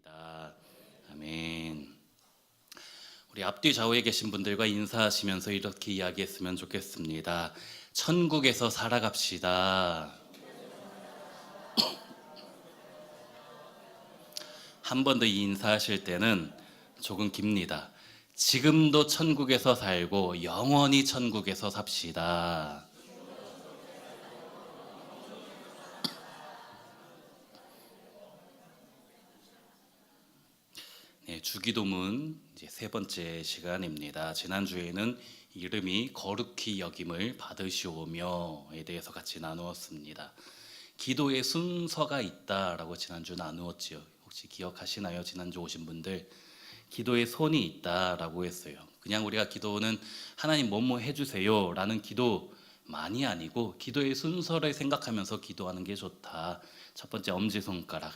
기도합니다. 아멘. 우리 앞뒤 좌우에 계신 분들과 인사하시면서 이렇게 이야기했으면 좋겠습니다. 천국에서 살아갑시다. 한 번 더 인사하실 때는 조금 깁니다. 지금도 천국에서 살고 영원히 천국에서 삽시다. 네, 주기도문 이제 세 번째 시간입니다. 지난주에는 이름이 거룩히 여김을 받으시오며에 대해서 같이 나누었습니다. 기도의 순서가 있다라고 지난주 나누었지요. 혹시 기억하시나요? 지난주 오신 분들 기도의 손이 있다라고 했어요. 그냥 우리가 기도는 하나님 뭐뭐 해주세요 라는 기도만이 아니고 기도의 순서를 생각하면서 기도하는 게 좋다. 첫 번째 엄지손가락,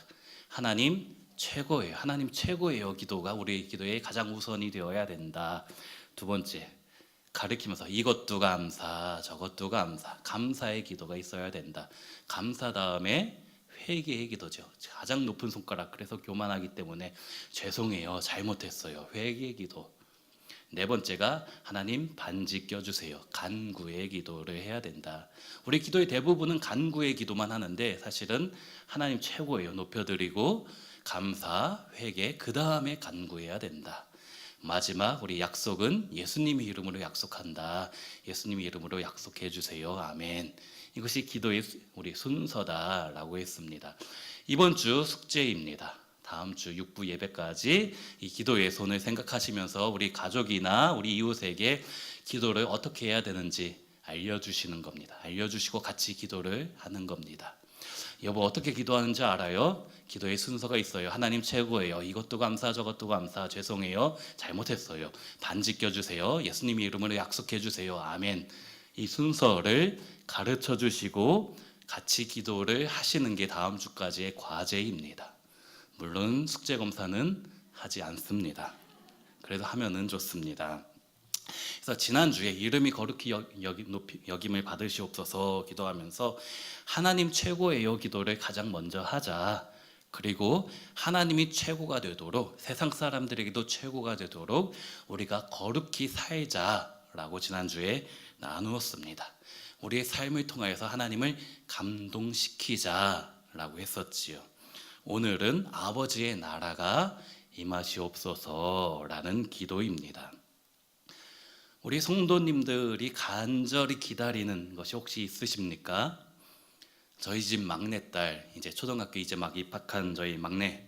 하나님 최고예요. 하나님 최고예요. 기도가 우리의 기도에 가장 우선이 되어야 된다. 두 번째, 가르치면서 이것도 감사, 저것도 감사, 감사의 기도가 있어야 된다. 감사 다음에 회개의 기도죠. 가장 높은 손가락. 그래서 교만하기 때문에 죄송해요, 잘못했어요. 회개의 기도. 네 번째가 하나님 반지 껴주세요. 간구의 기도를 해야 된다. 우리 기도의 대부분은 간구의 기도만 하는데 사실은 하나님 최고예요. 높여드리고 감사, 회개, 그 다음에 간구해야 된다. 마지막 우리 약속은 예수님의 이름으로 약속한다. 예수님의 이름으로 약속해 주세요. 아멘. 이것이 기도의 우리 순서다라고 했습니다. 이번 주 숙제입니다. 다음 주 6부 예배까지 이 기도의 손을 생각하시면서 우리 가족이나 우리 이웃에게 기도를 어떻게 해야 되는지 알려주시는 겁니다. 알려주시고 같이 기도를 하는 겁니다. 여보 어떻게 기도하는지 알아요? 기도의 순서가 있어요. 하나님 최고예요. 이것도 감사 저것도 감사. 죄송해요. 잘못했어요. 반지 껴주세요. 예수님의 이름으로 약속해 주세요. 아멘. 이 순서를 가르쳐 주시고 같이 기도를 하시는 게 다음 주까지의 과제입니다. 물론 숙제 검사는 하지 않습니다. 그래도 하면은 좋습니다. 그래서 지난주에 이름이 거룩히 여김을 받으시옵소서 기도하면서 하나님 최고예요 기도를 가장 먼저 하자. 그리고 하나님이 최고가 되도록 세상 사람들에게도 최고가 되도록 우리가 거룩히 살자라고 지난주에 나누었습니다. 우리의 삶을 통하여서 하나님을 감동시키자라고 했었지요. 오늘은 아버지의 나라가 임하시옵소서라는 기도입니다. 우리 성도님들이 간절히 기다리는 것이 혹시 있으십니까? 저희 집 막내딸, 이제 초등학교 이제 막 입학한 저희 막내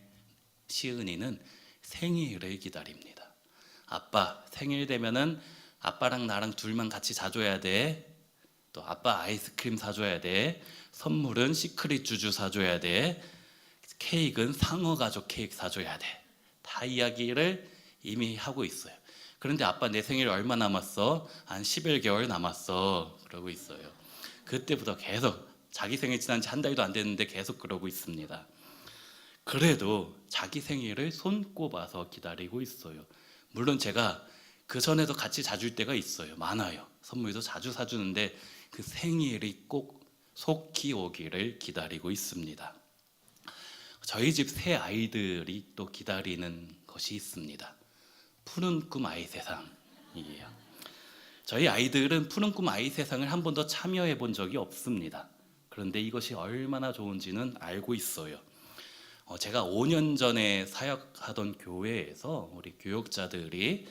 시은이는 생일을 기다립니다. 아빠 생일 되면은 아빠랑 나랑 둘만 같이 사줘야 돼. 또 아빠 아이스크림 사줘야 돼. 선물은 시크릿 주주 사줘야 돼. 케이크는 상어 가족 케이크 사줘야 돼. 다 이야기를 이미 하고 있어요. 그런데 아빠 내 생일 얼마 남았어? 한 11개월 남았어. 그러고 있어요. 그때부터 계속 자기 생일 지난 지 한 달도 안 됐는데 계속 그러고 있습니다. 그래도 자기 생일을 손꼽아서 기다리고 있어요. 물론 제가 그 전에도 같이 사줄 때가 있어요. 많아요. 선물도 자주 사주는데 그 생일이 꼭 속히 오기를 기다리고 있습니다. 저희 집 새 아이들이 또 기다리는 것이 있습니다. 푸른 꿈 아이 세상이에요. 저희 아이들은 푸른 꿈 아이 세상을 한 번도 참여해 본 적이 없습니다. 그런데 이것이 얼마나 좋은지는 알고 있어요. 제가 5년 전에 사역하던 교회에서 우리 교육자들이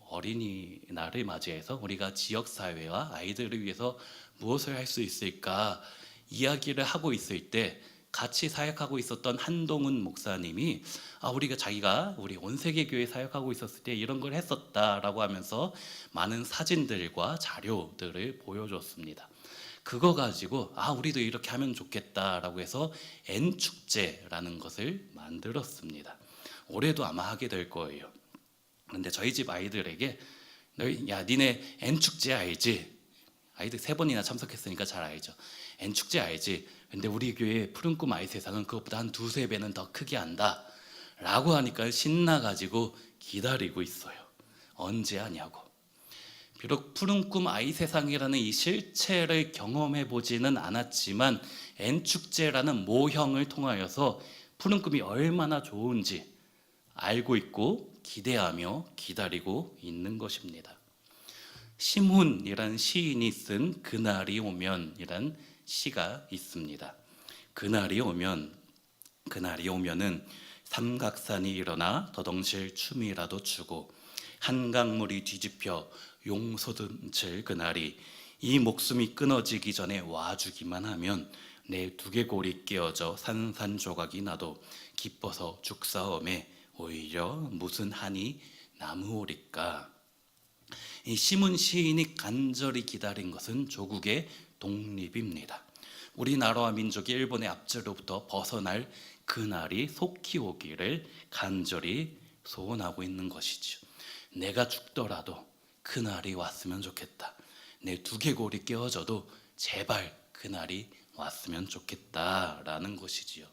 어린이날을 맞이해서 우리가 지역사회와 아이들을 위해서 무엇을 할 수 있을까 이야기를 하고 있을 때 같이 사역하고 있었던 한동훈 목사님이 자기가 우리 온세계교회 사역하고 있었을 때 이런 걸 했었다라고 하면서 많은 사진들과 자료들을 보여줬습니다. 그거 가지고 우리도 이렇게 하면 좋겠다라고 해서 N축제라는 것을 만들었습니다. 올해도 아마 하게 될 거예요. 그런데 저희 집 아이들에게 니네 N축제 알지? 아이들 3번이나 참석했으니까 잘 알죠. N축제 알지? 근데 우리 교회 푸른 꿈 아이 세상은 그것보다 한 2-3배는 더 크게 한다 라고 하니까 신나가지고 기다리고 있어요. 언제 하냐고. 비록 푸른 꿈 아이 세상이라는 이 실체를 경험해 보지는 않았지만 N축제라는 모형을 통하여서 푸른 꿈이 얼마나 좋은지 알고 있고 기대하며 기다리고 있는 것입니다. 심훈이란 시인이 쓴 그날이 오면이란 시가 있습니다. 그날이 오면은 삼각산이 일어나 더덩실 춤이라도 추고 한강물이 뒤집혀 용솟음칠 그날이 이 목숨이 끊어지기 전에 와주기만 하면 내 두개골이 깨어져 산산조각이 나도 기뻐서 죽사옴에 오히려 무슨 한이 남으오리까. 이 심은 시인이 간절히 기다린 것은 조국의 독립입니다. 우리나라와 민족이 일본의 압제로부터 벗어날 그날이 속히 오기를 간절히 소원하고 있는 것이죠. 내가 죽더라도 그날이 왔으면 좋겠다. 내 두개골이 깨어져도 제발 그날이 왔으면 좋겠다라는 것이지요.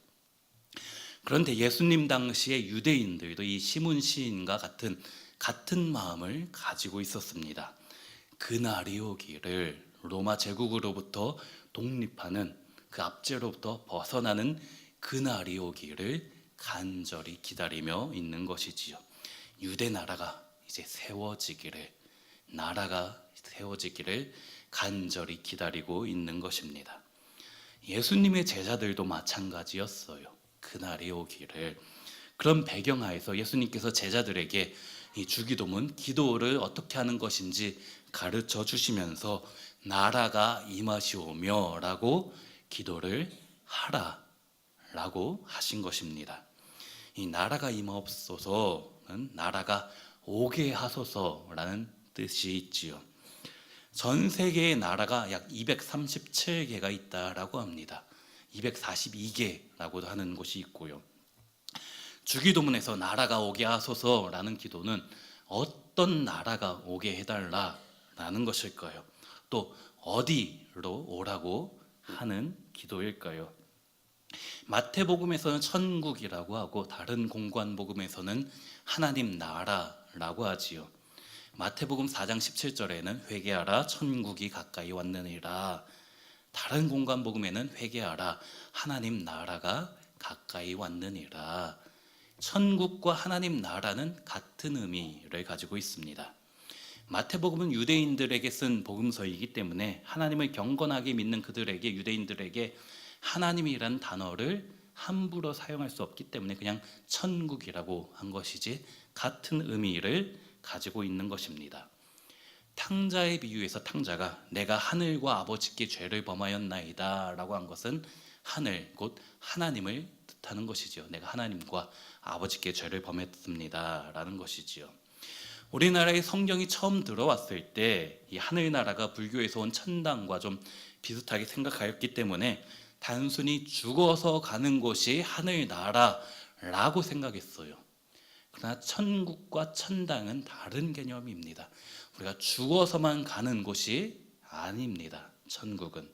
그런데 예수님 당시의 유대인들도 이 시몬 시인과 같은 마음을 가지고 있었습니다. 그날이 오기를, 로마 제국으로부터 독립하는 그 압제로부터 벗어나는 그날이 오기를 간절히 기다리며 있는 것이지요. 유대 나라가 이제 나라가 세워지기를 간절히 기다리고 있는 것입니다. 예수님의 제자들도 마찬가지였어요. 그날이 오기를. 그런 배경하에서 예수님께서 제자들에게 이 주기도문, 기도를 어떻게 하는 것인지 가르쳐 주시면서 나라가 임하시오며 라고 기도를 하라라고 하신 것입니다. 이 나라가 임하옵소서는 나라가 오게 하소서라는 뜻이 있지요. 전 세계의 나라가 약 237개가 있다라고 합니다. 242개라고도 하는 곳이 있고요. 주기도문에서 나라가 오게 하소서라는 기도는 어떤 나라가 오게 해달라라는 것일까요? 또 어디로 오라고 하는 기도일까요? 마태복음에서는 천국이라고 하고 다른 공관복음에서는 하나님 나라라고 하지요. 마태복음 4장 17절에는 회개하라 천국이 가까이 왔느니라. 다른 공관복음에는 회개하라 하나님 나라가 가까이 왔느니라. 천국과 하나님 나라는 같은 의미를 가지고 있습니다. 마태복음은 유대인들에게 쓴 복음서이기 때문에 하나님을 경건하게 믿는 그들에게, 유대인들에게 하나님이란 단어를 함부로 사용할 수 없기 때문에 그냥 천국이라고 한 것이지 같은 의미를 가지고 있는 것입니다. 탕자의 비유에서 탕자가 내가 하늘과 아버지께 죄를 범하였나이다 라고 한 것은 하늘, 곧 하나님을 뜻하는 것이지요. 내가 하나님과 아버지께 죄를 범했습니다 라는 것이지요. 우리나라에 성경이 처음 들어왔을 때 이 하늘나라가 불교에서 온 천당과 좀 비슷하게 생각하였기 때문에 단순히 죽어서 가는 곳이 하늘나라라고 생각했어요. 그러나 천국과 천당은 다른 개념입니다. 우리가 죽어서만 가는 곳이 아닙니다. 천국은.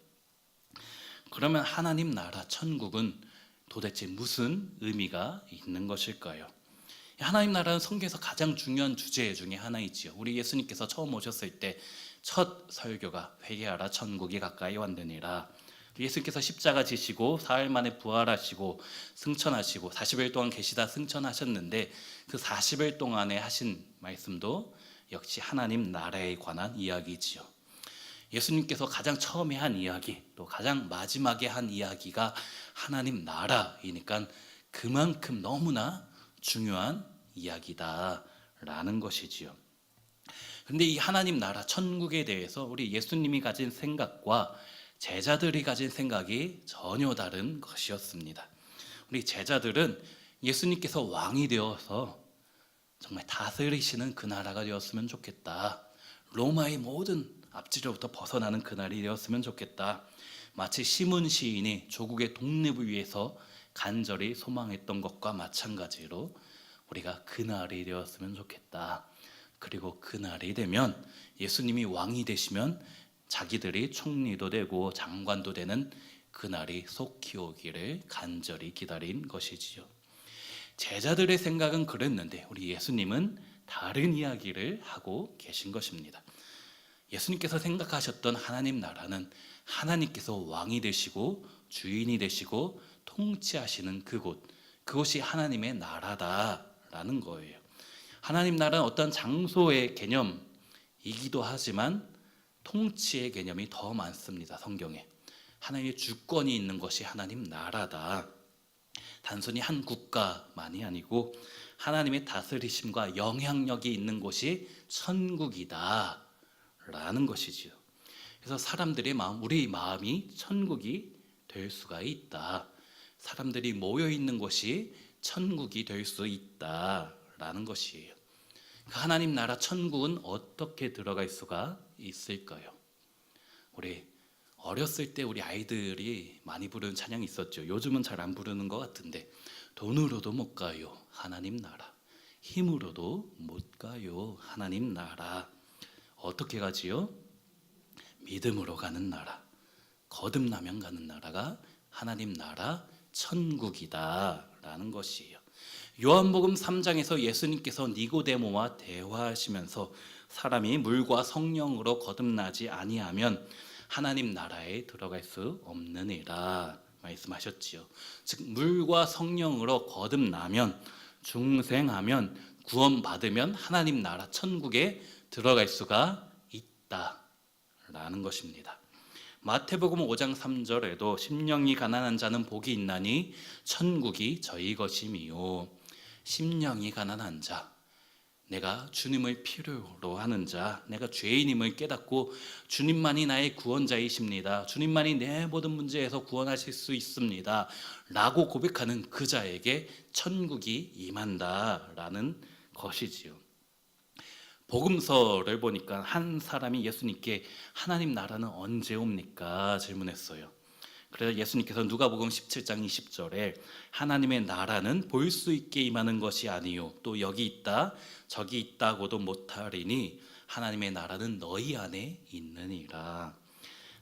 그러면 하나님 나라 천국은 도대체 무슨 의미가 있는 것일까요? 하나님 나라는 성경에서 가장 중요한 주제 중에 하나이지요. 우리 예수님께서 처음 오셨을 때 첫 설교가 회개하라 천국이 가까이 왔느니라. 예수님께서 십자가 지시고 사흘 만에 부활하시고 승천하시고 40일 동안 계시다 승천하셨는데 그 40일 동안에 하신 말씀도 역시 하나님 나라에 관한 이야기지요. 예수님께서 가장 처음에 한 이야기, 또 가장 마지막에 한 이야기가 하나님 나라이니까 그만큼 너무나 중요한 이야기다라는 것이지요. 그런데 이 하나님 나라 천국에 대해서 우리 예수님이 가진 생각과 제자들이 가진 생각이 전혀 다른 것이었습니다. 우리 제자들은 예수님께서 왕이 되어서 정말 다스리시는 그 나라가 되었으면 좋겠다. 로마의 모든 압제로부터 벗어나는 그날이 되었으면 좋겠다. 마치 시몬 시인이 조국의 독립을 위해서 간절히 소망했던 것과 마찬가지로 우리가 그날이 되었으면 좋겠다. 그리고 그날이 되면 예수님이 왕이 되시면 자기들이 총리도 되고 장관도 되는 그날이 속히 오기를 간절히 기다린 것이지요. 제자들의 생각은 그랬는데 우리 예수님은 다른 이야기를 하고 계신 것입니다. 예수님께서 생각하셨던 하나님 나라는 하나님께서 왕이 되시고 주인이 되시고 통치하시는 그곳, 그것이 하나님의 나라다라는 거예요. 하나님 나라는 어떤 장소의 개념이기도 하지만 통치의 개념이 더 많습니다. 성경에 하나님의 주권이 있는 것이 하나님 나라다. 단순히 한 국가만이 아니고 하나님의 다스리심과 영향력이 있는 곳이 천국이다 라는 것이지요. 그래서 사람들의 마음, 우리 마음이 천국이 될 수가 있다. 사람들이 모여 있는 곳이 천국이 될 수 있다라는 것이에요. 하나님 나라 천국은 어떻게 들어갈 수가 있을까요? 우리 어렸을 때 우리 아이들이 많이 부르는 찬양이 있었죠. 요즘은 잘 안 부르는 것 같은데, 돈으로도 못 가요 하나님 나라, 힘으로도 못 가요 하나님 나라. 어떻게 가지요? 믿음으로 가는 나라, 거듭나면 가는 나라가 하나님 나라 천국이다 라는 것이에요. 요한복음 3장에서 예수님께서 니고데모와 대화하시면서 사람이 물과 성령으로 거듭나지 아니하면 하나님 나라에 들어갈 수 없느니라 말씀하셨지요. 즉 물과 성령으로 거듭나면, 중생하면, 구원받으면 하나님 나라 천국에 들어갈 수가 있다라는 것입니다. 마태복음 5장 3절에도 심령이 가난한 자는 복이 있나니 천국이 저희 것임이요. 심령이 가난한 자, 내가 주님을 필요로 하는 자, 내가 죄인임을 깨닫고 주님만이 나의 구원자이십니다, 주님만이 내 모든 문제에서 구원하실 수 있습니다 라고 고백하는 그 자에게 천국이 임한다라는 것이지요. 복음서를 보니까 한 사람이 예수님께 하나님 나라는 언제 옵니까? 질문했어요. 그래서 예수님께서 누가복음 17장 20절에 하나님의 나라는 볼 수 있게 임하는 것이 아니요 또 여기 있다 저기 있다고도 못하리니 하나님의 나라는 너희 안에 있느니라.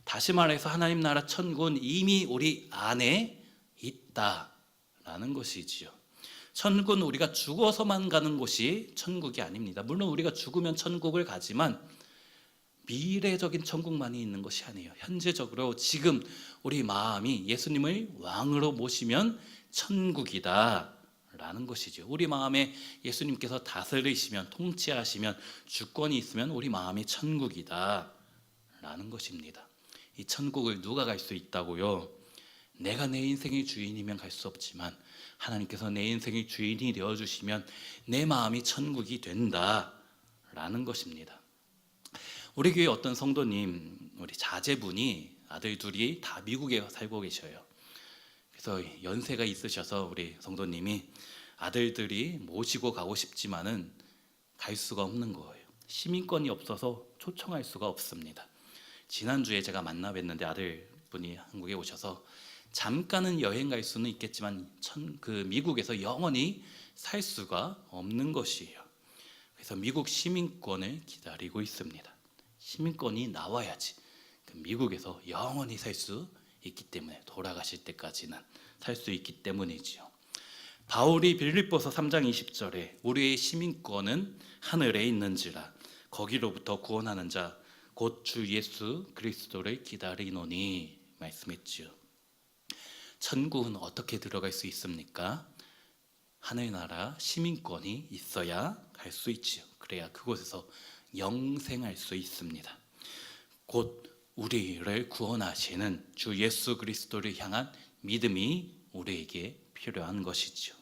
다시 말해서 하나님 나라 천국은 이미 우리 안에 있다라는 것이지요. 천국은 우리가 죽어서만 가는 곳이 천국이 아닙니다. 물론 우리가 죽으면 천국을 가지만 미래적인 천국만이 있는 것이 아니에요. 현재적으로 지금 우리 마음이 예수님을 왕으로 모시면 천국이다 라는 것이죠. 우리 마음에 예수님께서 다스리시면, 통치하시면, 주권이 있으면 우리 마음이 천국이다 라는 것입니다. 이 천국을 누가 갈 수 있다고요? 내가 내 인생의 주인이면 갈 수 없지만 하나님께서 내 인생의 주인이 되어주시면 내 마음이 천국이 된다라는 것입니다. 우리 교회 어떤 성도님, 우리 자제분이 아들 둘이 다 미국에 살고 계셔요. 그래서 연세가 있으셔서 우리 성도님이 아들들이 모시고 가고 싶지만은 갈 수가 없는 거예요. 시민권이 없어서 초청할 수가 없습니다. 지난주에 제가 만나 뵀는데 아들분이 한국에 오셔서 잠깐은 여행 갈 수는 있겠지만 미국에서 영원히 살 수가 없는 것이에요. 그래서 미국 시민권을 기다리고 있습니다. 시민권이 나와야지 미국에서 영원히 살 수 있기 때문에, 돌아가실 때까지는 살 수 있기 때문이지요. 바울이 빌립보서 3장 20절에 우리의 시민권은 하늘에 있는지라 거기로부터 구원하는 자 곧 주 예수 그리스도를 기다리노니 말씀했지요. 천국은 어떻게 들어갈 수 있습니까? 하늘나라 시민권이 있어야 갈 수 있지요. 그래야 그곳에서 영생할 수 있습니다. 곧 우리를 구원하시는 주 예수 그리스도를 향한 믿음이 우리에게 필요한 것이죠.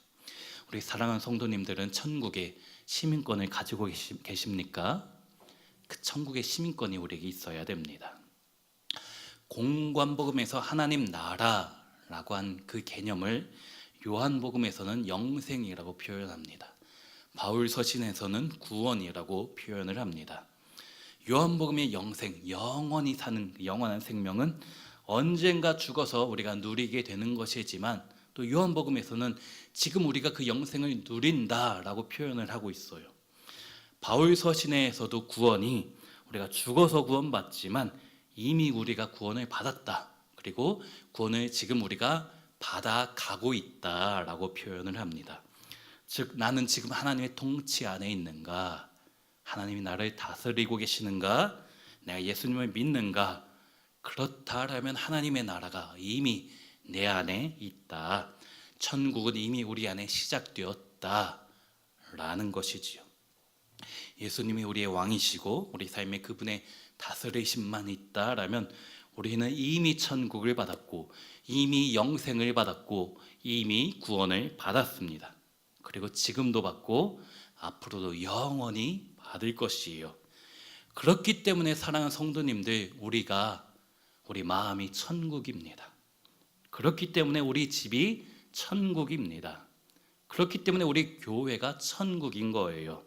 우리 사랑하는 성도님들은 천국의 시민권을 가지고 계십니까? 그 천국의 시민권이 우리에게 있어야 됩니다. 공관복음에서 하나님 나라라고 한 그 개념을 요한복음에서는 영생이라고 표현합니다. 바울 서신에서는 구원이라고 표현을 합니다. 요한복음의 영생, 영원히 사는 영원한 생명은 언젠가 죽어서 우리가 누리게 되는 것이지만 또 요한복음에서는 지금 우리가 그 영생을 누린다라고 표현을 하고 있어요. 바울 서신에서도 구원이 우리가 죽어서 구원받지만 이미 우리가 구원을 받았다, 그리고 구원을 지금 우리가 받아가고 있다라고 표현을 합니다. 즉 나는 지금 하나님의 통치 안에 있는가, 하나님이 나를 다스리고 계시는가, 내가 예수님을 믿는가, 그렇다라면 하나님의 나라가 이미 내 안에 있다. 천국은 이미 우리 안에 시작되었다라는 것이지요. 예수님이 우리의 왕이시고 우리 삶에 그분의 다스리심만 있다라면 우리는 이미 천국을 받았고 이미 영생을 받았고 이미 구원을 받았습니다. 그리고 지금도 받고 앞으로도 영원히 받을 것이에요. 그렇기 때문에 사랑하는 성도님들, 우리 마음이 천국입니다. 그렇기 때문에 우리 집이 천국입니다. 그렇기 때문에 우리 교회가 천국인 거예요.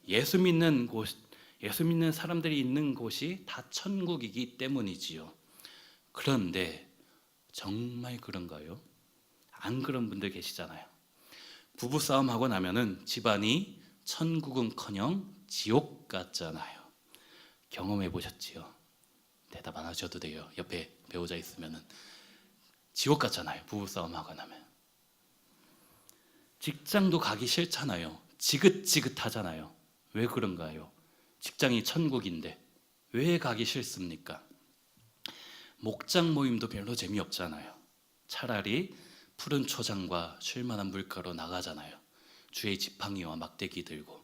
예수 믿는 사람들이 있는 곳이 다 천국이기 때문이지요. 그런데 정말 그런가요? 안 그런 분들 계시잖아요. 부부싸움하고 나면은 집안이 천국은커녕 지옥 같잖아요. 경험해 보셨지요? 대답 안 하셔도 돼요. 옆에 배우자 있으면은 지옥 같잖아요. 부부싸움하고 나면. 직장도 가기 싫잖아요. 지긋지긋하잖아요. 왜 그런가요? 직장이 천국인데 왜 가기 싫습니까? 목장 모임도 별로 재미없잖아요. 차라리 푸른 초장과 쉴만한 물가로 나가잖아요. 주의 지팡이와 막대기 들고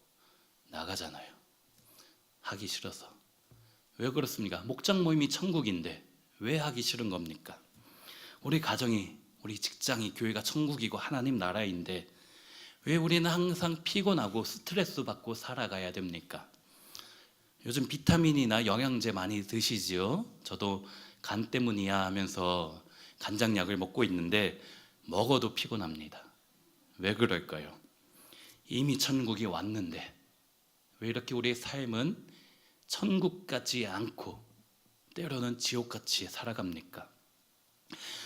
나가잖아요. 하기 싫어서. 왜 그렇습니까? 목장 모임이 천국인데 왜 하기 싫은 겁니까? 우리 가정이, 우리 직장이, 교회가 천국이고 하나님 나라인데 왜 우리는 항상 피곤하고 스트레스 받고 살아가야 됩니까? 요즘 비타민이나 영양제 많이 드시지요? 저도 간 때문이야 하면서 간장약을 먹고 있는데 먹어도 피곤합니다. 왜 그럴까요? 이미 천국이 왔는데 왜 이렇게 우리의 삶은 천국 같지 않고 때로는 지옥같이 살아갑니까?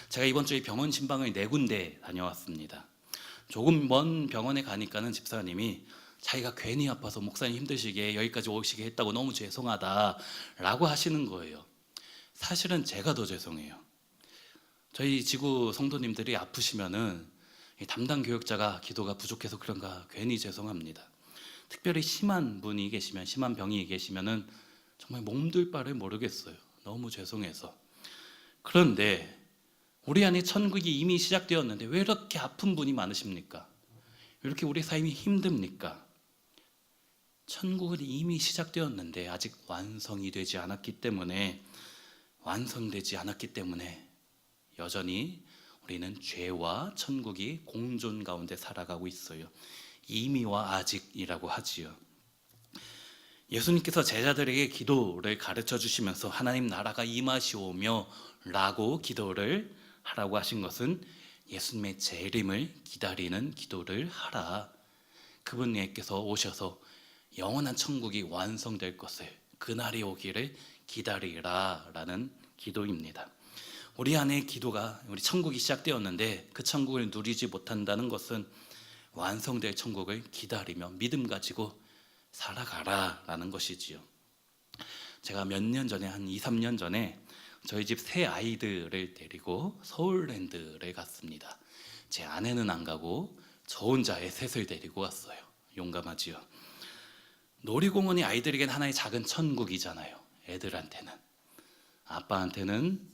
제가 이번 주에 병원 신방을 4군데 다녀왔습니다. 조금 먼 병원에 가니까는 집사님이 자기가 괜히 아파서 목사님 힘드시게 여기까지 오시게 했다고 너무 죄송하다라고 하시는 거예요. 사실은 제가 더 죄송해요. 저희 지구 성도님들이 아프시면은 담당 교육자가 기도가 부족해서 그런가 괜히 죄송합니다. 특별히 심한 분이 계시면, 심한 병이 계시면은 정말 몸둘 바를 모르겠어요. 너무 죄송해서. 그런데 우리 안에 천국이 이미 시작되었는데 왜 이렇게 아픈 분이 많으십니까? 왜 이렇게 우리 삶이 힘듭니까? 천국은 이미 시작되었는데 아직 완성되지 않았기 때문에 여전히 우리는 죄와 천국이 공존 가운데 살아가고 있어요. 이미와 아직이라고 하지요. 예수님께서 제자들에게 기도를 가르쳐 주시면서 하나님 나라가 임하시오며 라고 기도를 하라고 하신 것은 예수님의 재림을 기다리는 기도를 하라. 그분께서 오셔서 영원한 천국이 완성될 것을, 그날이 오기를 기다리라 라는 기도입니다. 우리 안에 기도가, 우리 천국이 시작되었는데 그 천국을 누리지 못한다는 것은 완성될 천국을 기다리며 믿음 가지고 살아가라 라는 것이지요. 제가 몇 년 전에, 한 2, 3년 전에 저희 집 새 아이들을 데리고 서울랜드를 갔습니다. 제 아내는 안 가고 저 혼자 애 셋을 데리고 왔어요. 용감하지요. 놀이공원이 아이들에겐 하나의 작은 천국이잖아요. 애들한테는. 아빠한테는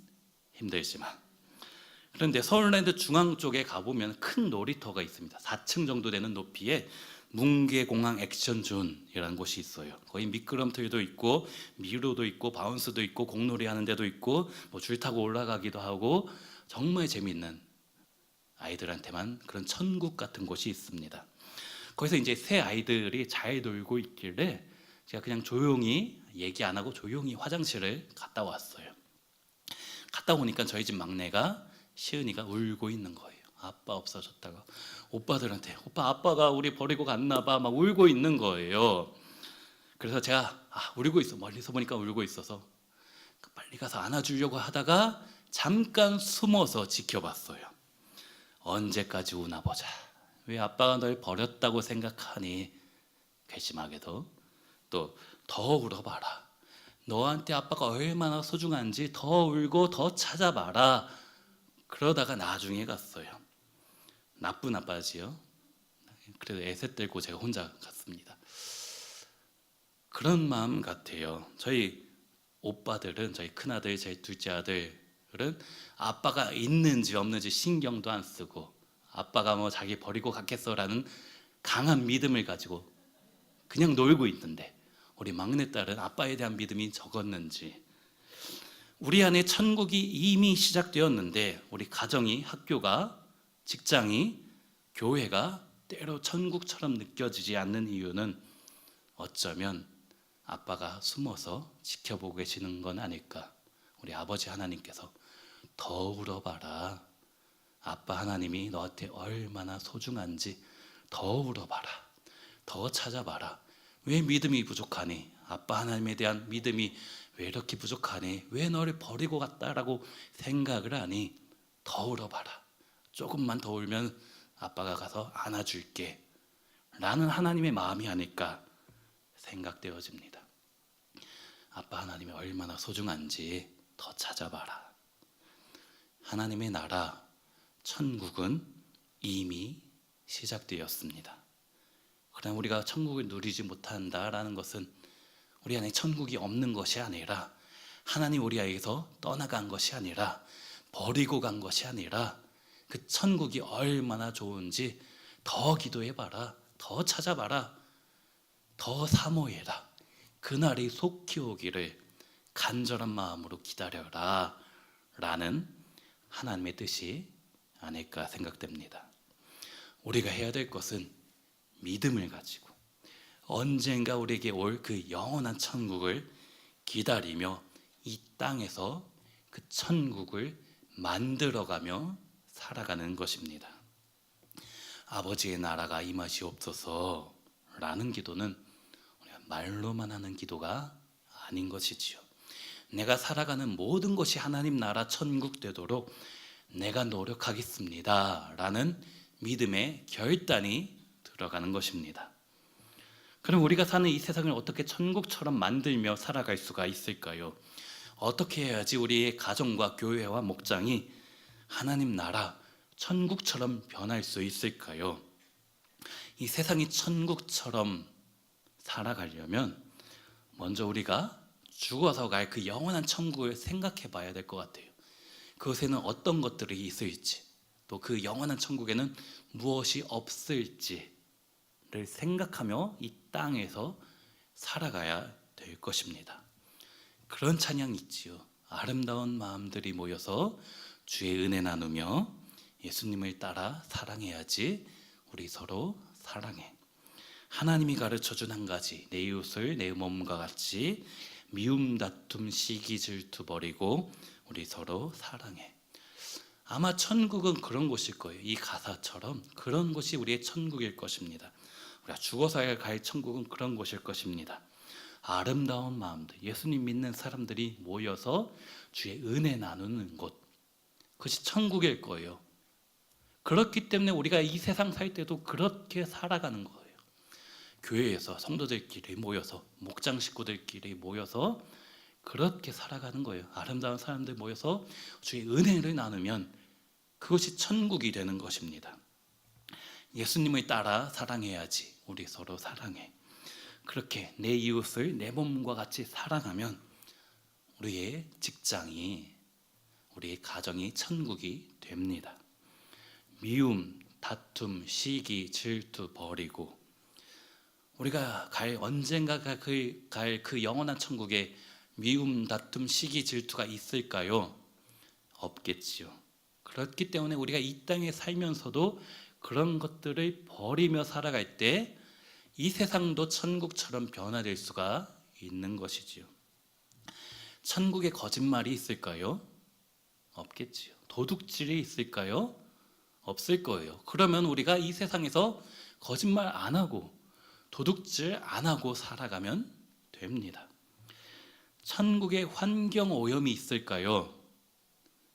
힘들지만. 그런데 서울랜드 중앙 쪽에 가보면 큰 놀이터가 있습니다. 4층 정도 되는 높이에 뭉게공항 액션존이라는 곳이 있어요. 거기 미끄럼틀도 있고 미로도 있고 바운스도 있고 공놀이 하는 데도 있고 뭐 줄 타고 올라가기도 하고 정말 재미있는, 아이들한테만 그런 천국 같은 곳이 있습니다. 거기서 이제 새 아이들이 잘 놀고 있길래 제가 그냥 조용히 얘기 안 하고 조용히 화장실을 갔다 왔어요. 갔다 오니까 저희 집 막내가, 시은이가 울고 있는 거예요. 아빠 없어졌다고. 오빠들한테 아빠가 우리 버리고 갔나 봐 막 울고 있는 거예요. 그래서 제가 울고 있어, 멀리서 보니까 울고 있어서 빨리 가서 안아주려고 하다가 잠깐 숨어서 지켜봤어요. 언제까지 우나 보자. 왜 아빠가 널 버렸다고 생각하니? 괘씸하게도 또 더 울어봐라. 너한테 아빠가 얼마나 소중한지 더 울고 더 찾아봐라. 그러다가 나중에 갔어요. 나쁜 아빠지요. 그래도 애셋 들고 제가 혼자 갔습니다. 그런 마음 같아요. 저희 오빠들은, 저희 큰아들, 제 둘째 아들은 아빠가 있는지 없는지 신경도 안 쓰고 아빠가 뭐 자기 버리고 갔겠어라는 강한 믿음을 가지고 그냥 놀고 있는데 우리 막내딸은 아빠에 대한 믿음이 적었는지 우리 안에 천국이 이미 시작되었는데 우리 가정이, 학교가, 직장이, 교회가 때로 천국처럼 느껴지지 않는 이유는 어쩌면 아빠가 숨어서 지켜보고 계시는 건 아닐까. 우리 아버지 하나님께서 더 울어봐라. 아빠 하나님이 너한테 얼마나 소중한지 더 울어봐라. 더 찾아봐라. 왜 믿음이 부족하니? 아빠 하나님에 대한 믿음이 왜 이렇게 부족하니? 왜 너를 버리고 갔다라고 생각을 하니? 더 울어봐라. 조금만 더 울면 아빠가 가서 안아줄게. 라는 하나님의 마음이 아닐까 생각되어집니다. 아빠 하나님이 얼마나 소중한지 더 찾아봐라. 하나님의 나라, 천국은 이미 시작되었습니다. 그럼 우리가 천국을 누리지 못한다라는 것은 우리 안에 천국이 없는 것이 아니라 하나님 우리에게서 떠나간 것이 아니라 버리고 간 것이 아니라 그 천국이 얼마나 좋은지 더 기도해봐라. 더 찾아봐라. 더 사모해라. 그날이 속히 오기를 간절한 마음으로 기다려라 라는 하나님의 뜻이 아닐까 생각됩니다. 우리가 해야 될 것은 믿음을 가지고 언젠가 우리에게 올 그 영원한 천국을 기다리며 이 땅에서 그 천국을 만들어가며 살아가는 것입니다. 아버지의 나라가 임하시옵소서 라는 기도는 우리가 말로만 하는 기도가 아닌 것이지요. 내가 살아가는 모든 것이 하나님 나라 천국 되도록 내가 노력하겠습니다 라는 믿음의 결단이 들어가는 것입니다. 그럼 우리가 사는 이 세상을 어떻게 천국처럼 만들며 살아갈 수가 있을까요? 어떻게 해야지 우리의 가정과 교회와 목장이 하나님 나라 천국처럼 변할 수 있을까요? 이 세상이 천국처럼 살아가려면 먼저 우리가 죽어서 갈 그 영원한 천국을 생각해 봐야 될 것 같아요. 그것에는 어떤 것들이 있을지, 또 그 영원한 천국에는 무엇이 없을지를 생각하며 이 땅에서 살아가야 될 것입니다. 그런 찬양이 있지요. 아름다운 마음들이 모여서 주의 은혜 나누며 예수님을 따라 사랑해야지. 우리 서로 사랑해. 하나님이 가르쳐준 한 가지, 내 이웃을 내 몸과 같이 미움, 다툼, 시기, 질투 버리고 우리 서로 사랑해. 아마 천국은 그런 곳일 거예요. 이 가사처럼 그런 곳이 우리의 천국일 것입니다. 우리가 죽어서 갈 천국은 그런 곳일 것입니다. 아름다운 마음들, 예수님 믿는 사람들이 모여서 주의 은혜 나누는 곳, 그것이 천국일 거예요. 그렇기 때문에 우리가 이 세상 살 때도 그렇게 살아가는 거예요. 교회에서 성도들끼리 모여서, 목장 식구들끼리 모여서 그렇게 살아가는 거예요. 아름다운 사람들 모여서 주의 은혜를 나누면 그것이 천국이 되는 것입니다. 예수님을 따라 사랑해야지. 우리 서로 사랑해. 그렇게 내 이웃을 내 몸과 같이 사랑하면 우리의 직장이, 우리의 가정이 천국이 됩니다. 미움, 다툼, 시기, 질투 버리고 우리가 언젠가 갈 그 영원한 천국에 미움, 다툼, 시기, 질투가 있을까요? 없겠지요. 그렇기 때문에 우리가 이 땅에 살면서도 그런 것들을 버리며 살아갈 때 이 세상도 천국처럼 변화될 수가 있는 것이지요. 천국에 거짓말이 있을까요? 없겠지요. 도둑질이 있을까요? 없을 거예요. 그러면 우리가 이 세상에서 거짓말 안 하고 도둑질 안 하고 살아가면 됩니다. 천국에 환경 오염이 있을까요?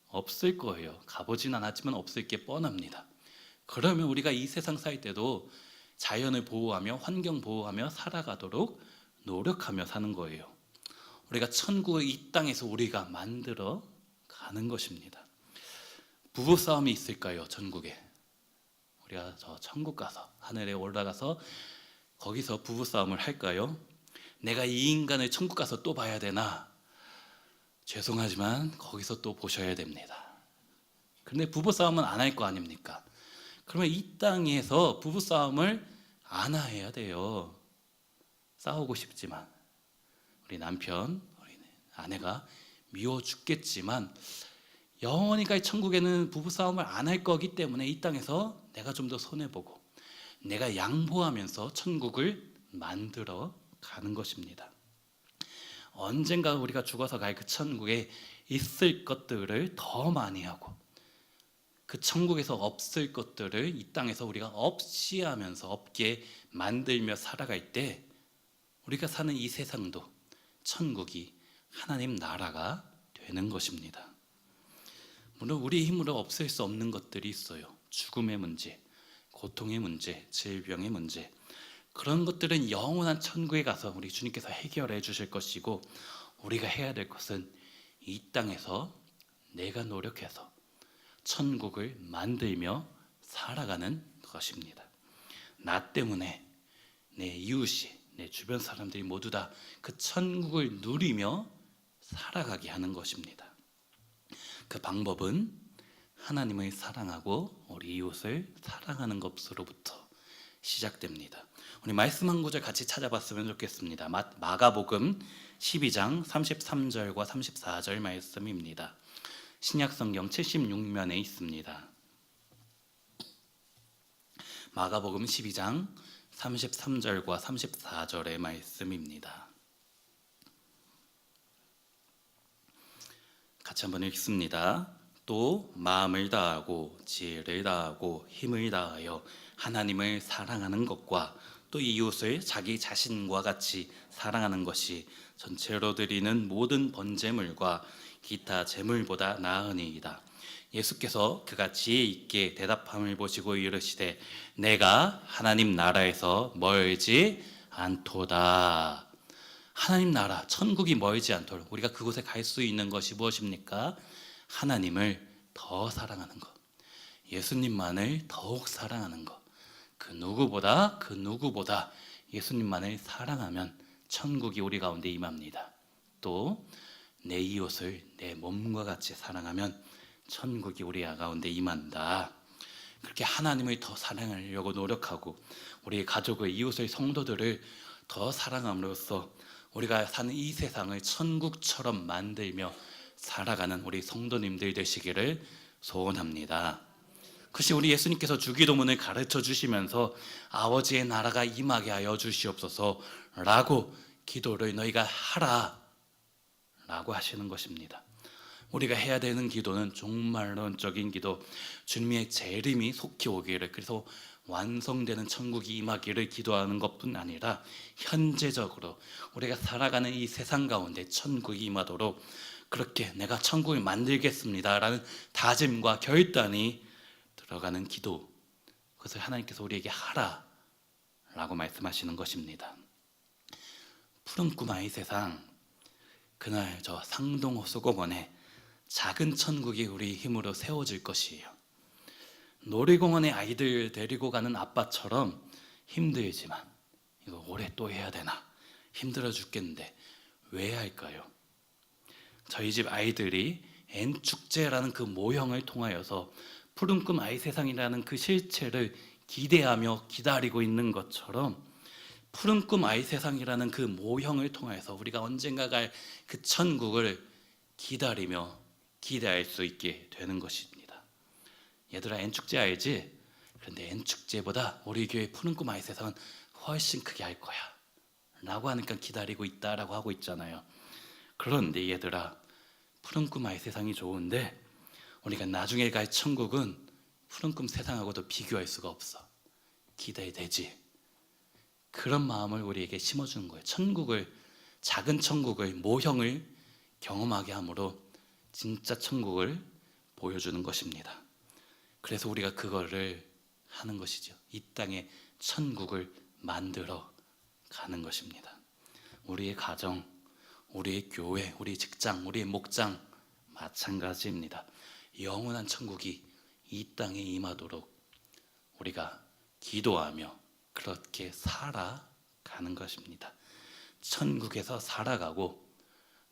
없을 거예요. 가보진 않았지만 없을 게 뻔합니다. 그러면 우리가 이 세상 살 때도 자연을 보호하며 환경 보호하며 살아가도록 노력하며 사는 거예요. 우리가 천국을 이 땅에서 우리가 만들어 가는 것입니다. 부부싸움이 있을까요? 천국에. 우리가 저 천국 가서 하늘에 올라가서 거기서 부부싸움을 할까요? 내가 이 인간을 천국 가서 또 봐야 되나? 죄송하지만 거기서 또 보셔야 됩니다. 근데 부부싸움은 안 할 거 아닙니까? 그러면 이 땅에서 부부싸움을 안 해야 돼요. 싸우고 싶지만 우리 남편, 우리 아내가 미워 죽겠지만 영원히 갈 천국에는 부부싸움을 안 할 거기 때문에 이 땅에서 내가 좀 더 손해보고 내가 양보하면서 천국을 만들어 가는 것입니다. 언젠가 우리가 죽어서 갈 그 천국에 있을 것들을 더 많이 하고 그 천국에서 없을 것들을 이 땅에서 우리가 없이 하면서 없게 만들며 살아갈 때 우리가 사는 이 세상도 천국이 하나님 나라가 되는 것입니다. 물론 우리 힘으로 없앨 수 없는 것들이 있어요. 죽음의 문제, 고통의 문제, 질병의 문제. 그런 것들은 영원한 천국에 가서 우리 주님께서 해결해 주실 것이고 우리가 해야 될 것은 이 땅에서 내가 노력해서 천국을 만들며 살아가는 것입니다. 나 때문에 내 이웃이, 내 주변 사람들이 모두 다 그 천국을 누리며 살아가게 하는 것입니다. 그 방법은 하나님을 사랑하고 우리 이웃을 사랑하는 것으로부터 시작됩니다. 우리 말씀 한 구절 같이 찾아봤으면 좋겠습니다. 마가복음 12장 33절과 34절 말씀입니다. 신약성경 76면에 있습니다. 마가복음 12장 33절과 34절의 말씀입니다. 같이 한번 읽습니다. 또 마음을 다하고 지혜를 다하고 힘을 다하여 하나님을 사랑하는 것과 또 이웃을 자기 자신과 같이 사랑하는 것이 전체로 드리는 모든 번제물과 기타 제물보다 나으니이다. 예수께서 그가 지혜 있게 대답함을 보시고 이르시되 내가 하나님 나라에서 멀지 않도다. 하나님 나라, 천국이 멀지 않도록 우리가 그곳에 갈 수 있는 것이 무엇입니까? 하나님을 더 사랑하는 것, 예수님만을 더욱 사랑하는 것. 그 누구보다 예수님만을 사랑하면 천국이 우리 가운데 임합니다. 또 내 이웃을 내 몸과 같이 사랑하면 천국이 우리 가운데 임한다. 그렇게 하나님을 더 사랑하려고 노력하고 우리 가족을, 이웃을, 성도들을 더 사랑함으로써 우리가 사는 이 세상을 천국처럼 만들며 살아가는 우리 성도님들 되시기를 소원합니다. 그것이 우리 예수님께서 주기도문을 가르쳐 주시면서 아버지의 나라가 임하게 하여 주시옵소서 라고 기도를 너희가 하라 라고 하시는 것입니다. 우리가 해야 되는 기도는 종말론적인 기도, 주님의 재림이 속히 오기를, 그래서 완성되는 천국이 임하기를 기도하는 것뿐 아니라 현재적으로 우리가 살아가는 이 세상 가운데 천국이 임하도록 그렇게 내가 천국을 만들겠습니다 라는 다짐과 결단이 들어가는 기도, 그것을 하나님께서 우리에게 하라 라고 말씀하시는 것입니다. 푸른 꿈 아이 세상, 그날 저 상동 호수공원에 작은 천국이 우리 힘으로 세워질 것이에요. 놀이공원에 아이들 데리고 가는 아빠처럼 힘들지만 이거 올해 또 해야 되나, 힘들어 죽겠는데 왜 할까요? 저희 집 아이들이 N축제라는 그 모형을 통하여서 푸른 꿈 아이 세상이라는 그 실체를 기대하며 기다리고 있는 것처럼 푸른 꿈 아이 세상이라는 그 모형을 통해서 우리가 언젠가 갈 그 천국을 기다리며 기대할 수 있게 되는 것입니다. 얘들아, N축제 알지? 그런데 N축제보다 우리 교회 푸른 꿈 아이 세상은 훨씬 크게 할 거야 라고 하니까 기다리고 있다라고 하고 있잖아요. 그런데 얘들아, 푸른 꿈 아이 세상이 좋은데 우리가 나중에 갈 천국은 푸른 꿈 세상하고도 비교할 수가 없어. 기대되지? 그런 마음을 우리에게 심어주는 거예요. 천국을, 작은 천국을, 모형을 경험하게 함으로 진짜 천국을 보여주는 것입니다. 그래서 우리가 그거를 하는 것이죠. 이 땅에 천국을 만들어 가는 것입니다. 우리의 가정, 우리의 교회, 우리의 직장, 우리의 목장 마찬가지입니다. 영원한 천국이 이 땅에 임하도록 우리가 기도하며 그렇게 살아가는 것입니다. 천국에서 살아가고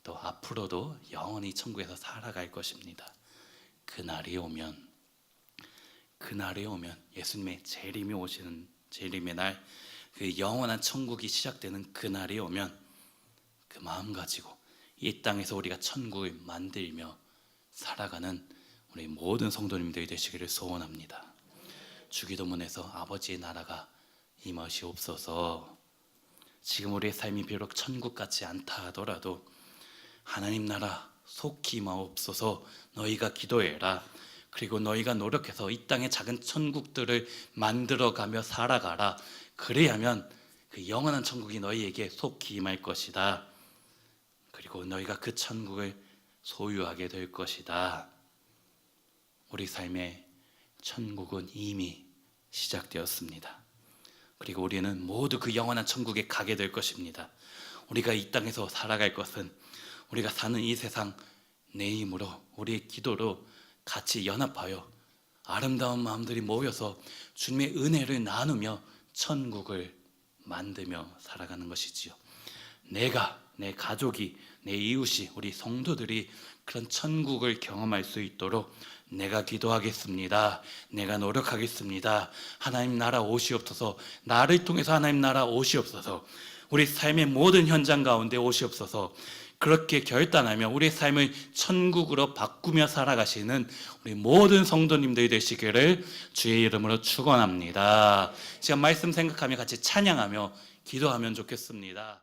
또 앞으로도 영원히 천국에서 살아갈 것입니다. 그날이 오면 그날이 오면 예수님의 재림이 오시는 재림의 날, 그 영원한 천국이 시작되는 그날이 오면 그 마음 가지고 이 땅에서 우리가 천국을 만들며 살아가는 우리 모든 성도님들이 되시기를 소원합니다. 주기도문에서 아버지의 나라가 임하시옵소서. 지금 우리의 삶이 비록 천국 같지 않다 하더라도 하나님 나라 속히 임하옵소서. 너희가 기도해라. 그리고 너희가 노력해서 이 땅의 작은 천국들을 만들어가며 살아가라. 그래야면 그 영원한 천국이 너희에게 속히 임할 것이다. 그리고 너희가 그 천국을 소유하게 될 것이다. 우리 삶의 천국은 이미 시작되었습니다. 그리고 우리는 모두 그 영원한 천국에 가게 될 것입니다. 우리가 이 땅에서 살아갈 것은 우리가 사는 이 세상 내 힘으로, 우리의 기도로 같이 연합하여 아름다운 마음들이 모여서 주님의 은혜를 나누며 천국을 만들며 살아가는 것이지요. 내가, 내 가족이, 내 이웃이, 우리 성도들이 그런 천국을 경험할 수 있도록 내가 기도하겠습니다. 내가 노력하겠습니다. 하나님 나라 오시옵소서. 나를 통해서 하나님 나라 오시옵소서. 우리 삶의 모든 현장 가운데 오시옵소서. 그렇게 결단하며 우리 삶을 천국으로 바꾸며 살아가시는 우리 모든 성도님들이 되시기를 주의 이름으로 축원합니다. 지금 말씀 생각하며 같이 찬양하며 기도하면 좋겠습니다.